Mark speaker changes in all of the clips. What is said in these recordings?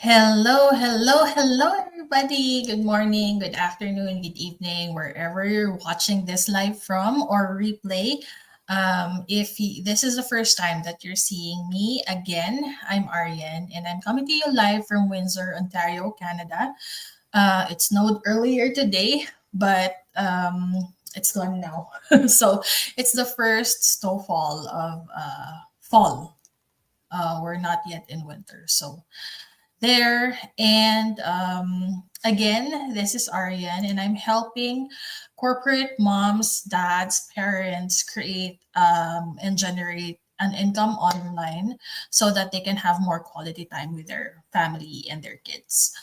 Speaker 1: Hello, hello, hello, everybody. Good morning, good afternoon, good evening, wherever you're watching this live from or replay. If this is the first time that you're seeing me again, I'm Ariane and I'm coming to you live from Windsor, Ontario, Canada. It snowed earlier today, but it's gone now. So it's the first snowfall of fall. We're not yet in winter. So there. And again, this is Ariane, and I'm helping corporate moms, dads, parents create and generate an income online so that they can have more quality time with their family and their kids.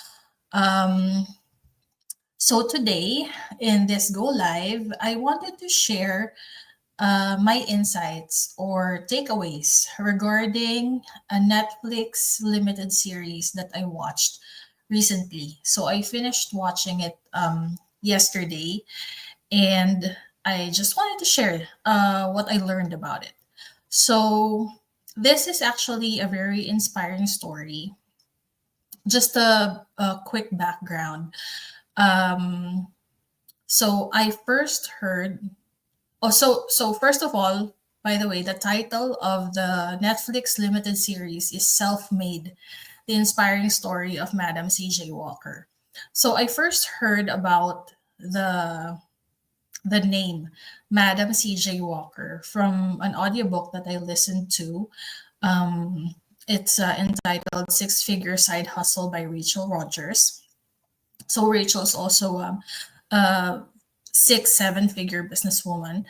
Speaker 1: Um, so today in this Go Live, I wanted to share my insights or takeaways regarding a Netflix limited series that I watched recently. So I finished watching it yesterday, and I just wanted to share what I learned about it. So this is actually a very inspiring story. Just a quick background. Um, so I first heard so first of all, by the way, the title of the Netflix limited series is Self-Made: The Inspiring Story of Madam C.J. Walker. So I first heard about the name Madam C.J. Walker from an audiobook that I listened to. It's entitled Six Figure Side Hustle by Rachel Rogers. So Rachel's also a six, seven-figure businesswoman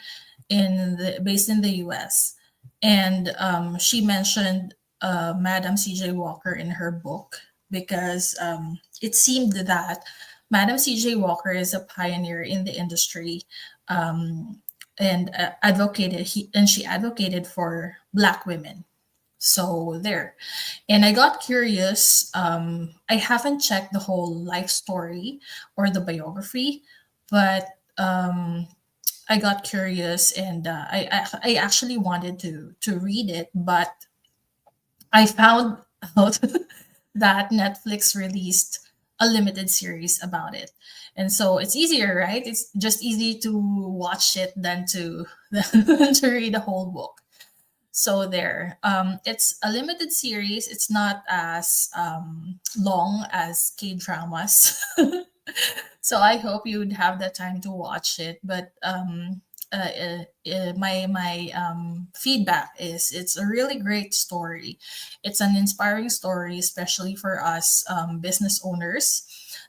Speaker 1: based in the US. And she mentioned Madam C.J. Walker in her book because it seemed that Madam C.J. Walker is a pioneer in the industry, um, and she advocated for Black women. So there. And I got curious. I haven't checked the whole life story or the biography, but I got curious, and I actually wanted to read it, but I found out that Netflix released a limited series about it. And so it's easier, right? It's just easy to watch it than to than to read the whole book. So there, it's a limited series. It's not as long as K dramas. So I hope you'd have the time to watch it. But my feedback is it's a really great story. It's an inspiring story, especially for us business owners.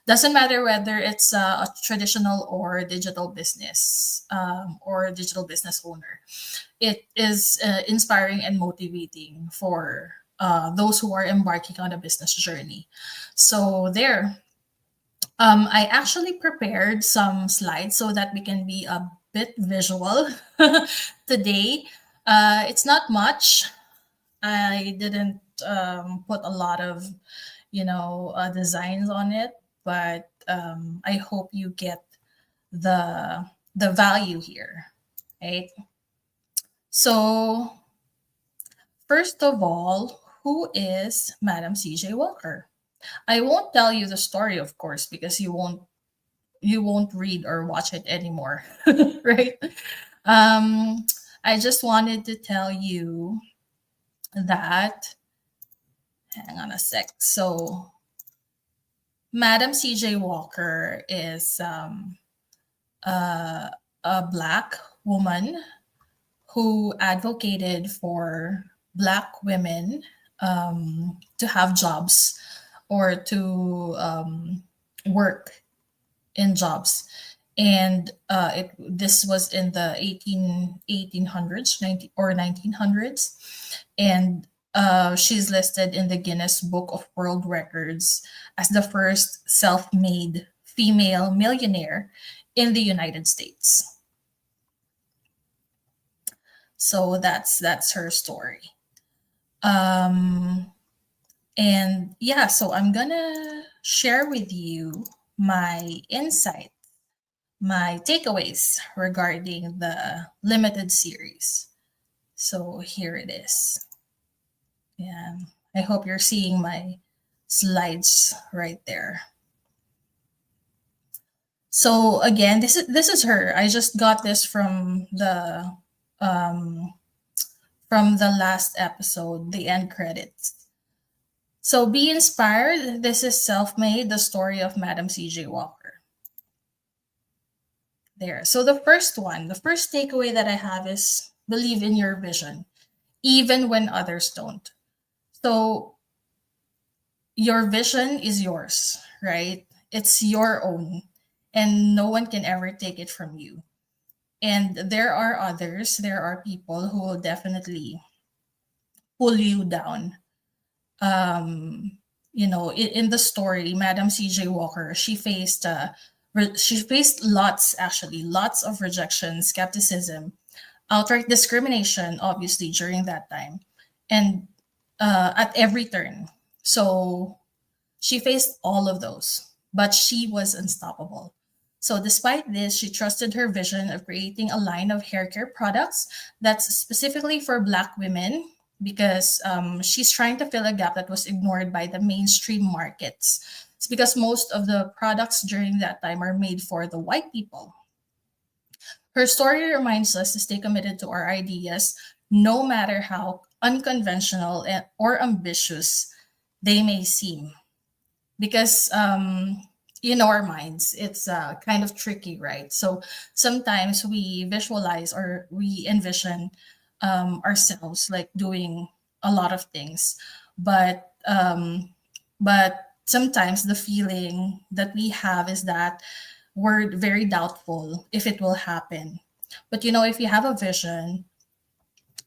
Speaker 1: Doesn't matter whether it's a traditional or digital business or a digital business owner. It is inspiring and motivating for those who are embarking on a business journey. So there, I actually prepared some slides so that we can be a bit visual today. It's not much. I didn't put a lot of, designs on it, but I hope you get the value here, right? So first of all, who is Madam C.J. Walker? I won't tell you the story, of course, because you won't read or watch it anymore, right? Um, I just wanted to tell you that. Hang on a sec. So, Madam C.J. Walker is a, a black woman who advocated for black women to have jobs or to work in jobs. And this was in the 1800s 19, or 1900s. And she's listed in the Guinness Book of World Records as the first self-made female millionaire in the United States. So that's her story. Um, and yeah, so I'm gonna share with you my insight, my takeaways regarding the limited series. So here it is. Yeah, I hope you're seeing my slides right there. So again, this is her. I just got this um from the last episode, the end credits. So be inspired. This is Self-Made, the story of Madam CJ Walker. There. So the first takeaway that I have is believe in your vision, even when others don't. So your vision is yours, right? It's your own, and no one can ever take it from you. And there are others, there are people who will definitely pull you down. Um, in the story, Madam CJ Walker, she faced lots of rejection, skepticism, outright discrimination, obviously during that time, and at every turn. So she faced all of those, but she was unstoppable. So, despite this, she trusted her vision of creating a line of hair care products that's specifically for Black women because she's trying to fill a gap that was ignored by the mainstream markets. It's because most of the products during that time are made for the white people. Her story reminds us to stay committed to our ideas, no matter how unconventional or ambitious they may seem because in our minds it's kind of tricky, right? So sometimes we visualize or we envision ourselves like doing a lot of things, but sometimes the feeling that we have is that we're very doubtful if it will happen. But if you have a vision,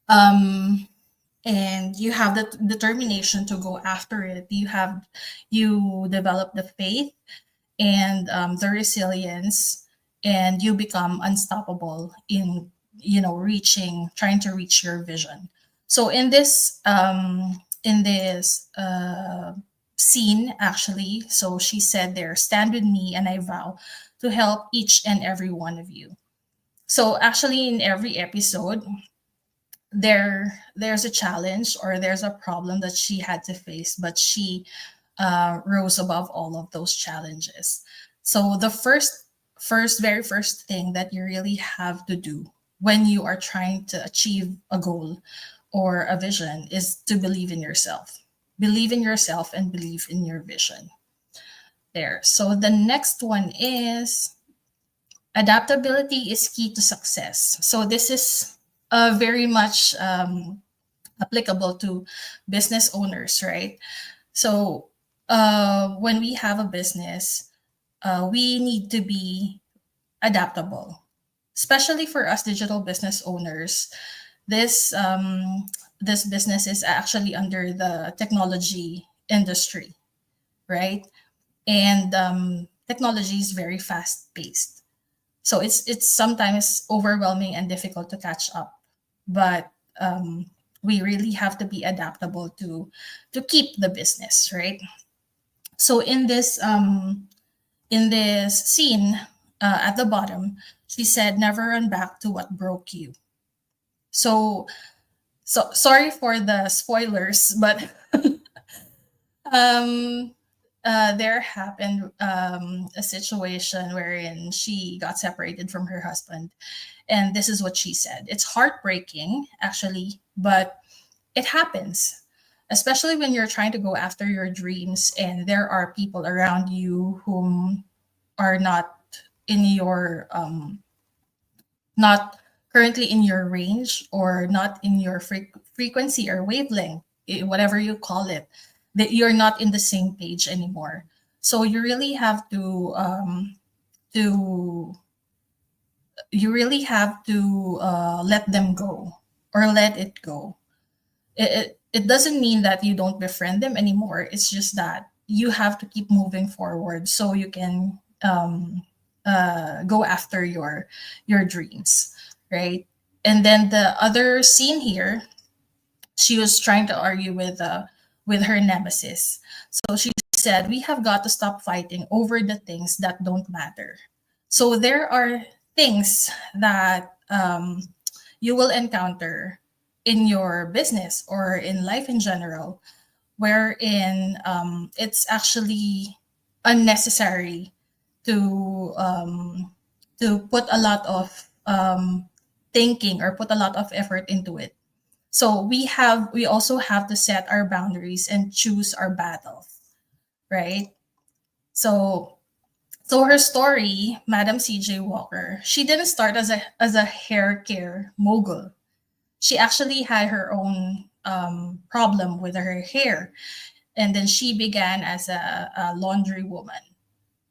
Speaker 1: um and you have the determination to go after it, you develop the faith and the resilience, and you become unstoppable in trying to reach your vision. So in this scene, actually, so she said there, stand with me and I vow to help each and every one of you. So actually in every episode there's a challenge or there's a problem that she had to face, but she rose above all of those challenges. So the very first thing that you really have to do when you are trying to achieve a goal or a vision is to believe in yourself. Believe in yourself and believe in your vision. There. So the next one is adaptability is key to success. So this is very much applicable to business owners, right? So when we have a business, we need to be adaptable, especially for us digital business owners. This this business is actually under the technology industry, right? And technology is very fast paced, so it's sometimes overwhelming and difficult to catch up. But we really have to be adaptable to keep the business, right? So in this scene at the bottom, she said, "Never run back to what broke you." So sorry for the spoilers, but um, there happened a situation wherein she got separated from her husband, and this is what she said. It's heartbreaking, actually, but it happens, especially when you're trying to go after your dreams and there are people around you whom are in your not currently in your range or not in your frequency or wavelength, whatever you call it, that you're not in the same page anymore. So to you really have to let them go or let it go. It doesn't mean that you don't befriend them anymore. It's just that you have to keep moving forward so you can go after your dreams, right? And then the other scene here, she was trying to argue with her nemesis. So she said, "We have got to stop fighting over the things that don't matter." So there are things that you will encounter in your business or in life in general wherein it's actually unnecessary to put a lot of thinking or put a lot of effort into it. So we also have to set our boundaries and choose our battles, right? So so her story, Madam CJ Walker, she didn't start as a hair care mogul. She actually had her own problem with her hair, and then she began as a laundry woman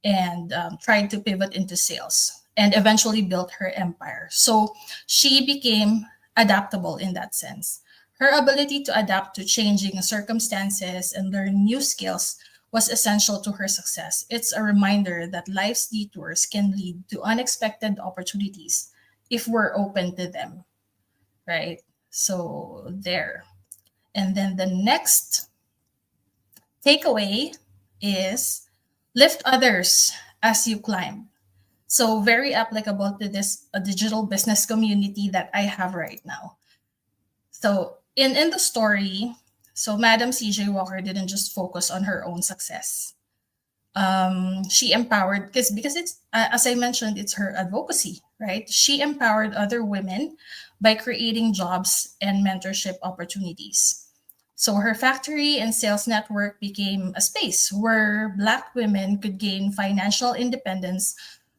Speaker 1: and tried to pivot into sales and eventually built her empire. So she became adaptable in that sense. Her ability to adapt to changing circumstances and learn new skills was essential to her success. It's a reminder that life's detours can lead to unexpected opportunities if we're open to them, right? So there. And then the next takeaway is lift others as you climb. So very applicable to this digital business community that I have right now. So in the story, so Madam CJ Walker didn't just focus on her own success. She empowered because it's as I mentioned, it's her advocacy, right? She empowered other women by creating jobs and mentorship opportunities. So her factory and sales network became a space where Black women could gain financial independence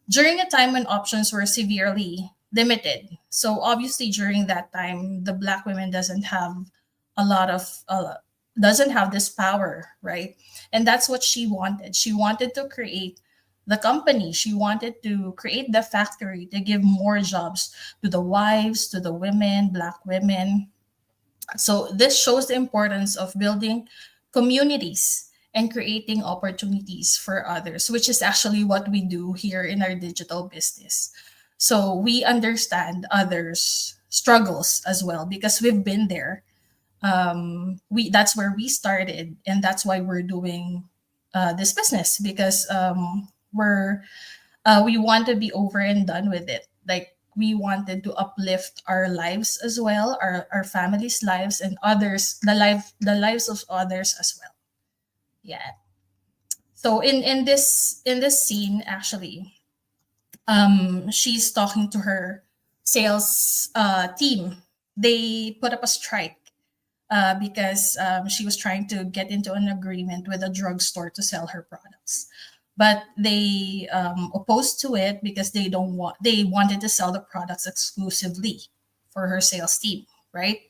Speaker 1: during a time when options were severely limited. So obviously during that time, the Black women a lot of doesn't have this power, right? And that's what she wanted. She wanted to create the company. She wanted to create the factory to give more jobs to the wives, to the women, Black women. So this shows the importance of building communities and creating opportunities for others, which is actually what we do here in our digital business. So we understand others' struggles as well because we've been there. We That's where we started, and that's why we're doing this business because we want to be over and done with it. Like we wanted to uplift our lives as well, our families' lives and others, the lives of others as well. Yeah. So in this scene, actually, she's talking to her sales team. They put up a strike because she was trying to get into an agreement with a drugstore to sell her products. But they opposed to it because they wanted to sell the products exclusively for her sales team, right?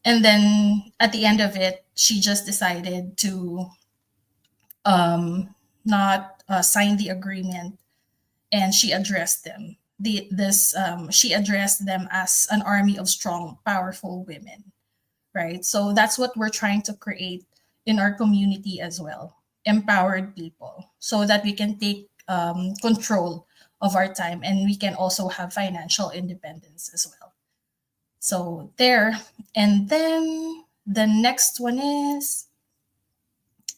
Speaker 1: And then at the end of it, she just decided to not sign the agreement, and she addressed them. She addressed them as an army of strong, powerful women, right? So that's what we're trying to create in our community as well, empowered people, so that we can take control of our time and we can also have financial independence as well. So there. And then the next one is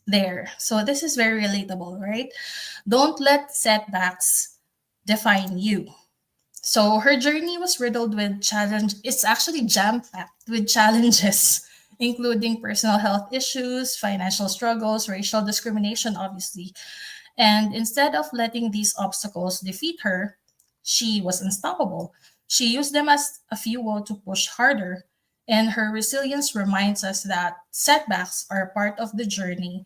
Speaker 1: there. So this is very relatable, right? Don't let setbacks define you. So her journey was riddled with challenge. It's actually jam packed with challenges, including personal health issues, financial struggles, racial discrimination, obviously. And instead of letting these obstacles defeat her, she was unstoppable. She used them as a fuel to push harder. And her resilience reminds us that setbacks are part of the journey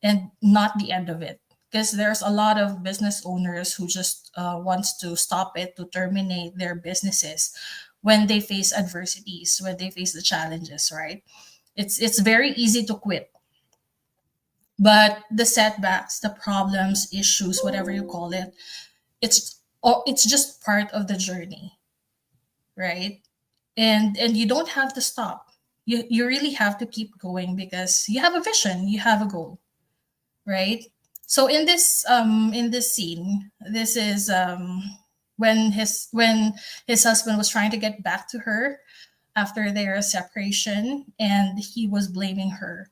Speaker 1: and not the end of it, because there's a lot of business owners who just wants to stop it, to terminate their businesses when they face adversities, when they face the challenges, right? It's very easy to quit, but the setbacks, the problems, issues, whatever you call it, it's just part of the journey, right? And you don't have to stop. You really have to keep going because you have a vision, you have a goal, right? So in this scene, this is when his husband was trying to get back to her after their separation, and he was blaming her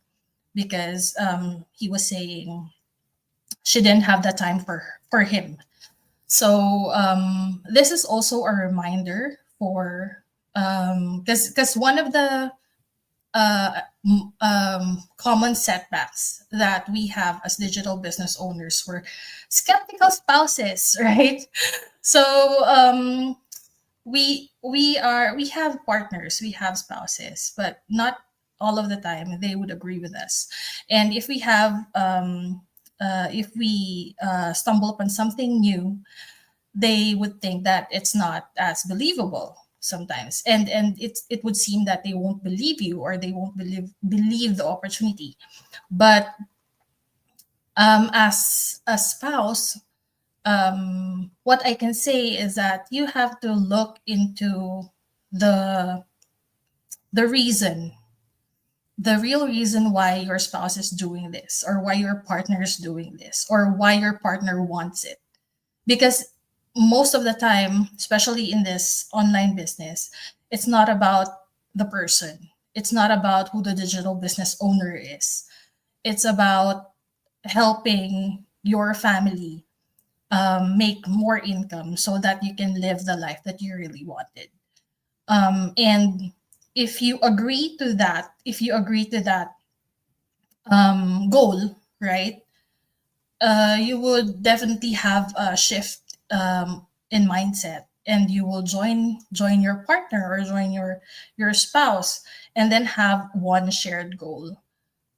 Speaker 1: because he was saying she didn't have the time for him. So this is also a reminder for because one of the common setbacks that we have as digital business owners were skeptical spouses, right? So we have partners, we have spouses, but not all of the time they would agree with us. And if we stumble upon something new, they would think that it's not as believable sometimes, and it would seem that they won't believe you, or they won't believe the opportunity. But as a spouse, what I can say is that you have to look into the the reason, the real reason why your spouse is doing this, or why your partner is doing this, or why your partner wants it. Because most of the time, especially in this online business, it's not about the person. It's not about who the digital business owner is. It's about helping your family make more income so that you can live the life that you really wanted. And if you agree to that goal, right? You would definitely have a shift in mindset, and you will join your partner, or join your spouse, and then have one shared goal.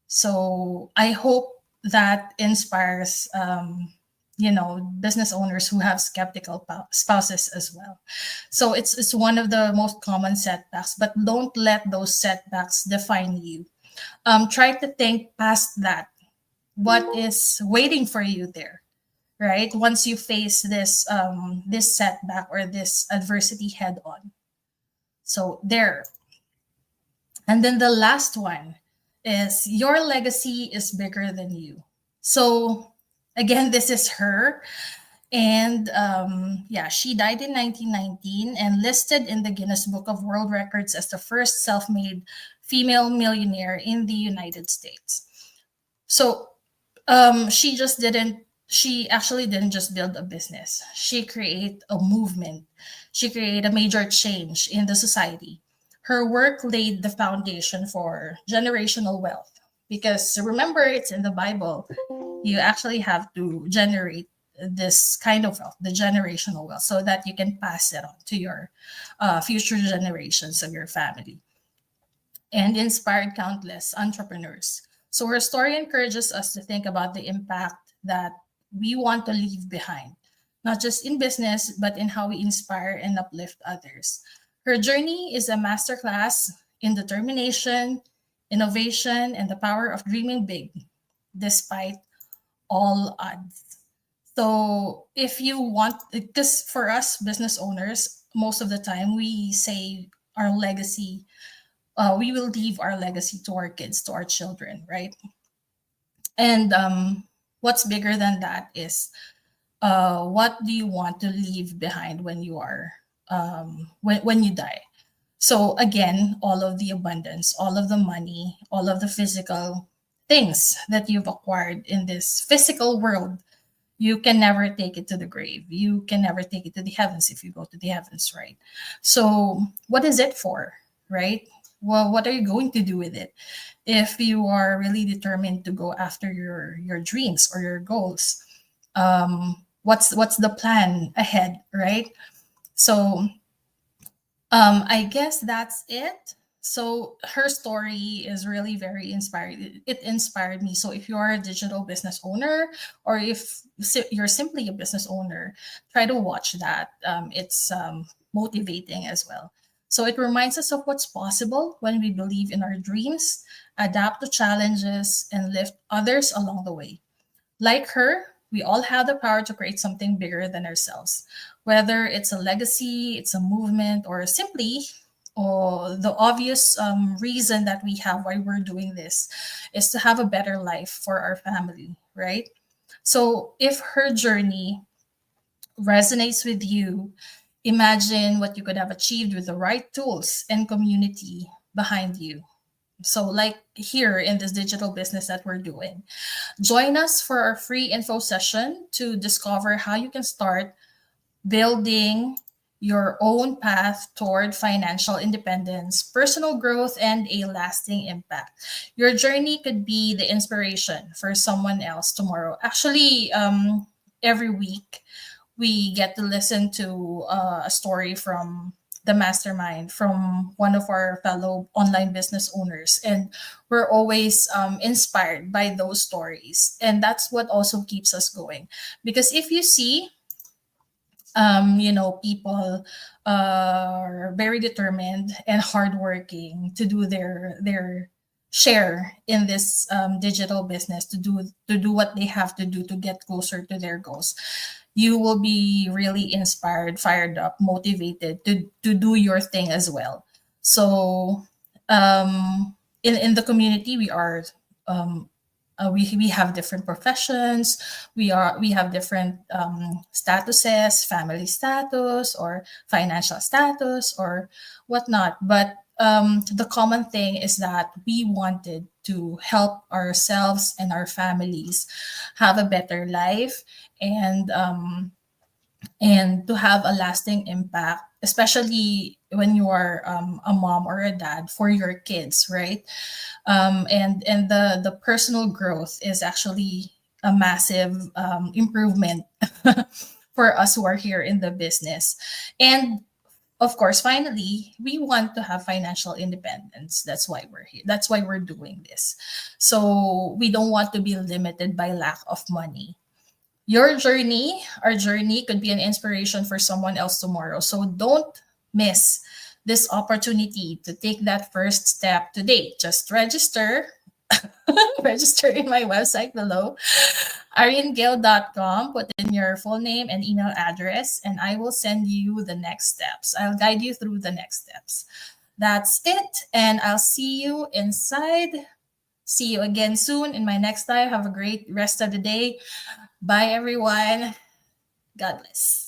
Speaker 1: So I hope that inspires business owners who have skeptical spouses as well. So it's one of the most common setbacks, but don't let those setbacks define you. Try to think past that. What is waiting for you there, right? Once you face this setback or this adversity head on. So there. And then the last one is, your legacy is bigger than you. So again, this is her. And yeah, she died in 1919 and listed in the Guinness Book of World Records as the first self-made female millionaire in the United States. So she actually didn't just build a business. She created a movement. She created a major change in the society. Her work laid the foundation for generational wealth, because remember, it's in the Bible. You actually have to generate this kind of wealth, the generational wealth, so that you can pass it on to your future generations of your family, and inspired countless entrepreneurs. So her story encourages us to think about the impact that we want to leave behind, not just in business, but in how we inspire and uplift others. Her journey is a masterclass in determination, innovation, and the power of dreaming big despite all odds. So if you want, because for us business owners, most of the time we say our legacy, we will leave our legacy to our kids, to our children, right? And what's bigger than that is, what do you want to leave behind when you are when you die? So again, all of the abundance, all of the money, all of the physical things that you've acquired in this physical world, you can never take it to the grave. You can never take it to the heavens if you go to the heavens, right? So what is it for, right? Well, what are you going to do with it if you are really determined to go after your dreams or your goals? What's the plan ahead, right? So I guess that's it. So her story is really very inspiring. It inspired me. So if you're a digital business owner, or if you're simply a business owner, try to watch that. It's motivating as well. So it reminds us of what's possible when we believe in our dreams, adapt to challenges, and lift others along the way. Like her, we all have the power to create something bigger than ourselves, whether it's a legacy, it's a movement, or simply, or the obvious reason that we have why we're doing this is to have a better life for our family, right? So if her journey resonates with you, imagine what you could have achieved with the right tools and community behind you. So, like here in this digital business that we're doing, join us for our free info session to discover how you can start building your own path toward financial independence, personal growth, and a lasting impact. Your journey could be the inspiration for someone else tomorrow. Actually, every week we get to listen to a story from the mastermind from one of our fellow online business owners, and we're always inspired by those stories, and that's what also keeps us going. Because if you see, people are very determined and hardworking to do their share in this digital business, to do what they have to do to get closer to their goals. You will be really inspired, fired up, motivated to do your thing as well. So in the community, um, we have different professions. We have different statuses, family status or financial status or whatnot. But the common thing is that we wanted to help ourselves and our families have a better life, and to have a lasting impact, especially when you are a mom or a dad for your kids, right? And the personal growth is actually a massive improvement for us who are here in the business. And of course, finally, we want to have financial independence. That's why we're here. That's why we're doing this. So we don't want to be limited by lack of money. Your journey, our journey, could be an inspiration for someone else tomorrow. So don't miss this opportunity to take that first step today. Just register, register in my website below, ariangale.com. Put in your full name and email address, and I will send you the next steps. I'll guide you through the next steps. That's it, and I'll see you inside. See you again soon in my next live. Have a great rest of the day. Bye, everyone. God bless.